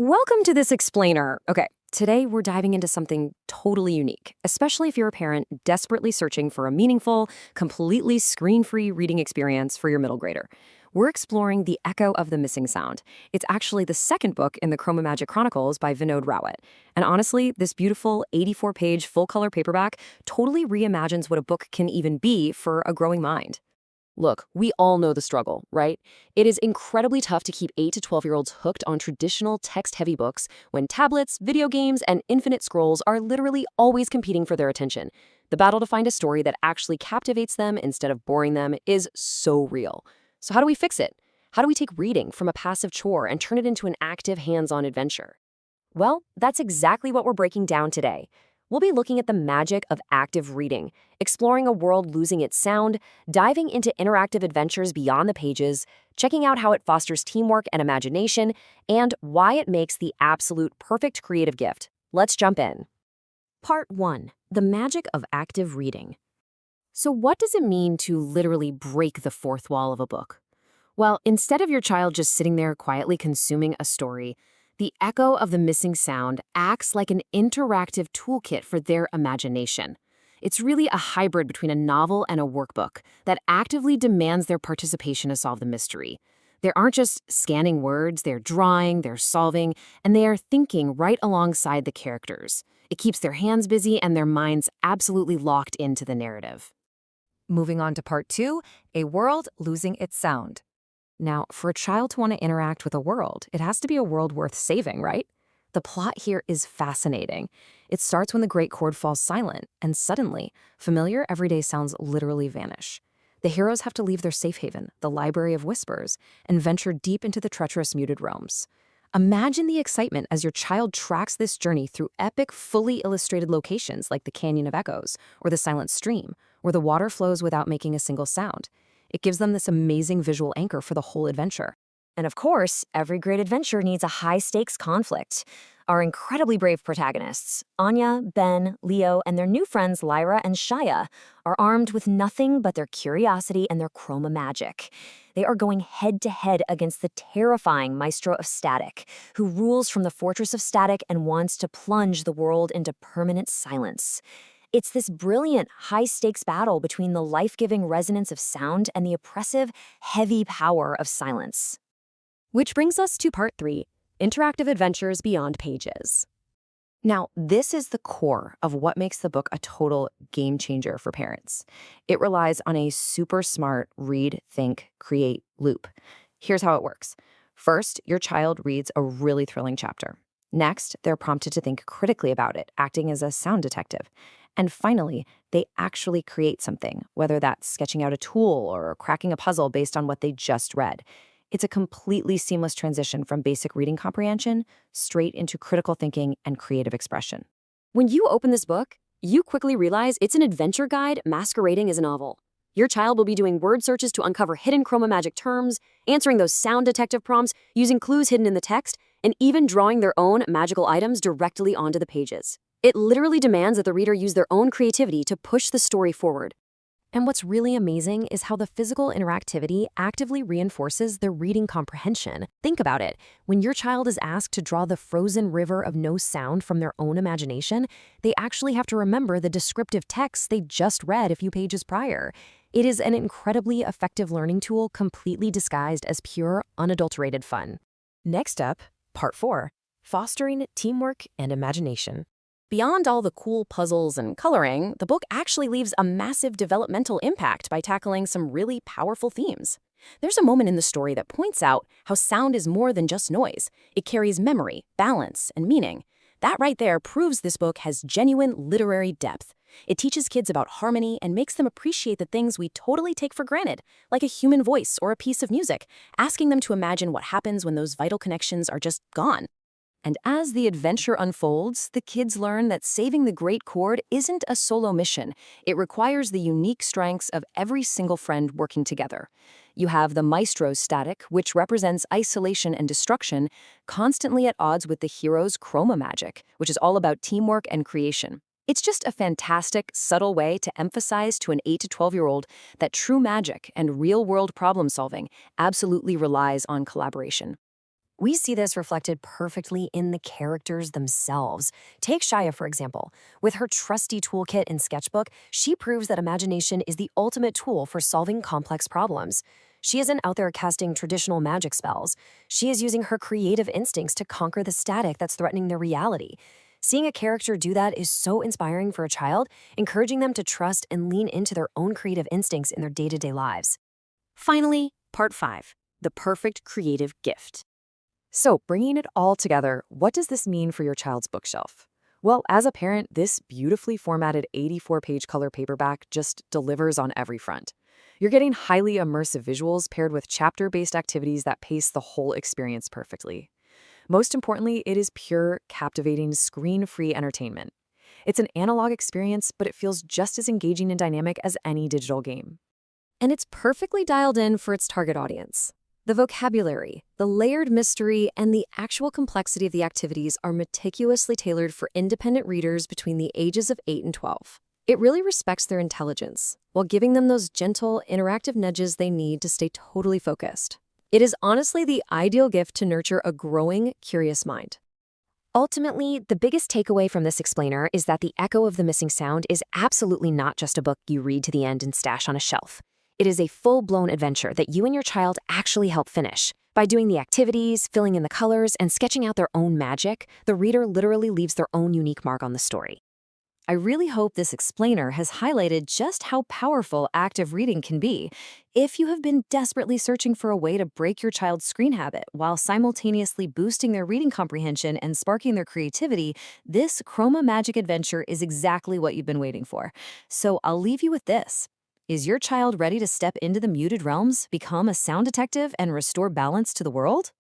Welcome to this explainer. Okay, today we're diving into something totally unique, especially if you're a parent desperately searching for a meaningful, completely screen-free reading experience for your middle grader. We're exploring The Echo of the Missing Sound. It's actually the second book in the Chroma-Magic Chronicles by Vinod Rawat. And honestly, this beautiful 84-page full-color paperback totally reimagines what a book can even be for a growing mind. Look, we all know the struggle, right? It is incredibly tough to keep 8 to 12-year-olds hooked on traditional text-heavy books when tablets, video games, and infinite scrolls are literally always competing for their attention. The battle to find a story that actually captivates them instead of boring them is so real. So how do we fix it? How do we take reading from a passive chore and turn it into an active, hands-on adventure? Well, that's exactly what we're breaking down today. We'll be looking at the magic of active reading, exploring a world losing its sound, diving into interactive adventures beyond the pages, checking out how it fosters teamwork and imagination, and why it makes the absolute perfect creative gift. Let's jump in. Part 1. The Magic of Active Reading. So what does it mean to literally break the fourth wall of a book? Well, instead of your child just sitting there quietly consuming a story, The Echo of the Missing Sound acts like an interactive toolkit for their imagination. It's really a hybrid between a novel and a workbook that actively demands their participation to solve the mystery. They aren't just scanning words, they're drawing, they're solving, and they are thinking right alongside the characters. It keeps their hands busy and their minds absolutely locked into the narrative. Moving on to part 2, a world losing its sound. Now, for a child to want to interact with a world, it has to be a world worth saving, right? The plot here is fascinating. It starts when the Great Chord falls silent, and suddenly, familiar everyday sounds literally vanish. The heroes have to leave their safe haven, the Library of Whispers, and venture deep into the treacherous muted realms. Imagine the excitement as your child tracks this journey through epic, fully illustrated locations like the Canyon of Echoes or the Silent Stream, where the water flows without making a single sound. It gives them this amazing visual anchor for the whole adventure. And of course, every great adventure needs a high-stakes conflict. Our incredibly brave protagonists, Anya, Ben, Leo, and their new friends Lyra and Shia, are armed with nothing but their curiosity and their chroma magic. They are going head-to-head against the terrifying Maestro of Static, who rules from the Fortress of Static and wants to plunge the world into permanent silence. It's this brilliant, high-stakes battle between the life-giving resonance of sound and the oppressive, heavy power of silence. Which brings us to part 3, interactive adventures beyond pages. Now, this is the core of what makes the book a total game changer for parents. It relies on a super smart read, think, create loop. Here's how it works. First, your child reads a really thrilling chapter. Next, they're prompted to think critically about it, acting as a sound detective. And finally, they actually create something, whether that's sketching out a tool or cracking a puzzle based on what they just read. It's a completely seamless transition from basic reading comprehension straight into critical thinking and creative expression. When you open this book, you quickly realize it's an adventure guide masquerading as a novel. Your child will be doing word searches to uncover hidden Chroma-Magic terms, answering those sound detective prompts, using clues hidden in the text, and even drawing their own magical items directly onto the pages. It literally demands that the reader use their own creativity to push the story forward. And what's really amazing is how the physical interactivity actively reinforces their reading comprehension. Think about it. When your child is asked to draw the frozen river of no sound from their own imagination, they actually have to remember the descriptive text they just read a few pages prior. It is an incredibly effective learning tool completely disguised as pure, unadulterated fun. Next up, part 4, fostering teamwork and imagination. Beyond all the cool puzzles and coloring, the book actually leaves a massive developmental impact by tackling some really powerful themes. There's a moment in the story that points out how sound is more than just noise. It carries memory, balance, and meaning. That right there proves this book has genuine literary depth. It teaches kids about harmony and makes them appreciate the things we totally take for granted, like a human voice or a piece of music, asking them to imagine what happens when those vital connections are just gone. And as the adventure unfolds, the kids learn that saving the Great Chord isn't a solo mission. It requires the unique strengths of every single friend working together. You have the Maestro's Static, which represents isolation and destruction, constantly at odds with the hero's Chroma-Magic, which is all about teamwork and creation. It's just a fantastic, subtle way to emphasize to an 8 to 12-year-old that true magic and real-world problem-solving absolutely relies on collaboration. We see this reflected perfectly in the characters themselves. Take Shaya, for example. With her trusty toolkit and sketchbook, she proves that imagination is the ultimate tool for solving complex problems. She isn't out there casting traditional magic spells. She is using her creative instincts to conquer the static that's threatening their reality. Seeing a character do that is so inspiring for a child, encouraging them to trust and lean into their own creative instincts in their day-to-day lives. Finally, part 5, the perfect creative gift. So, bringing it all together, what does this mean for your child's bookshelf? Well, as a parent, this beautifully formatted 84-page color paperback just delivers on every front. You're getting highly immersive visuals paired with chapter-based activities that pace the whole experience perfectly. Most importantly, it is pure, captivating, screen-free entertainment. It's an analog experience, but it feels just as engaging and dynamic as any digital game. And it's perfectly dialed in for its target audience. The vocabulary, the layered mystery, and the actual complexity of the activities are meticulously tailored for independent readers between the ages of 8 and 12. It really respects their intelligence, while giving them those gentle, interactive nudges they need to stay totally focused. It is honestly the ideal gift to nurture a growing, curious mind. Ultimately, the biggest takeaway from this explainer is that The Echo of the Missing Sound is absolutely not just a book you read to the end and stash on a shelf. It is a full-blown adventure that you and your child actually help finish. By doing the activities, filling in the colors, and sketching out their own magic, the reader literally leaves their own unique mark on the story. I really hope this explainer has highlighted just how powerful active reading can be. If you have been desperately searching for a way to break your child's screen habit while simultaneously boosting their reading comprehension and sparking their creativity, this Chroma-Magic adventure is exactly what you've been waiting for. So I'll leave you with this. Is your child ready to step into the muted realms, become a sound detective, and restore balance to the world?